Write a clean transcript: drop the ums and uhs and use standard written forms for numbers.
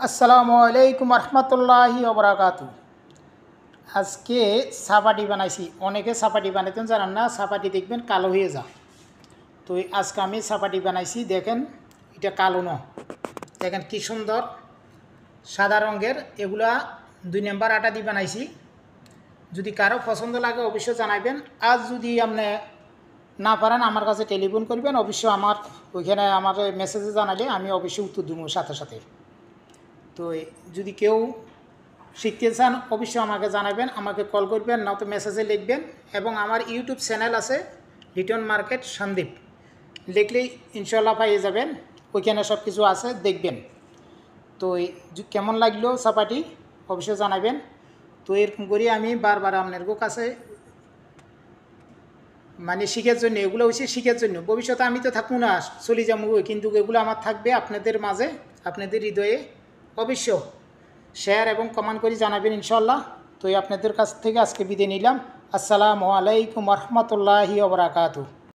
আসসালামু আলাইকুম রহমতুল্লাহি ওবরাকাতু। আজকে সাপাটি বানাইছি। অনেকে সাপাটি বানাইতেন জানেন না, সাপাটি দেখবেন কালো হয়ে যা। তো আজকে আমি সাপাটি বানাইছি, দেখেন এটা কালো ন, দেখেন কি সুন্দর সাদা রঙের। এগুলা 2 নম্বর আটা দিয়ে বানাইছি। যদি কারো পছন্দ লাগে অবশ্যই জানাবেন। আজ যদি আপনি না পারেন আমার কাছে টেলিফোন করবেন, অবশ্যই আমার ওইখানে আমার মেসেজে জানালে আমি অবশ্যই উত্তর দেবো সাথে সাথে। তো যদি কেউ শিখতে চান অবশ্যই আমাকে জানাবেন, আমাকে কল করবেন, না তো মেসেজে লিখবেন। এবং আমার ইউটিউব চ্যানেল আছে রিটার্ন মার্কেট সন্দীপ, লিখলেই ইনশাল্লাহ পাইয়ে যাবেন, ওইখানে সব কিছু আছে, দেখবেন। তো কেমন লাগলো চাপাটি অবশ্যই জানাবেন। তো এরকম করি আমি বারবার আপনার কাছে মানে শিখার জন্য, এগুলো হচ্ছে শিখার জন্য। ভবিষ্যতে আমি তো থাকবো না, চলে যাবো, কিন্তু এগুলো আমার থাকবে আপনাদের মাঝে, আপনাদের হৃদয়ে। অবশ্য শেয়ার এবং কমেন্ট করে জানাবেন ইনশাল্লাহ। তো আপনাদের কাছ থেকে আজকে বিদায় নিলাম। আসসালামু আলাইকুম রহমতুল্লাহি ওয়া বারাকাতুহু।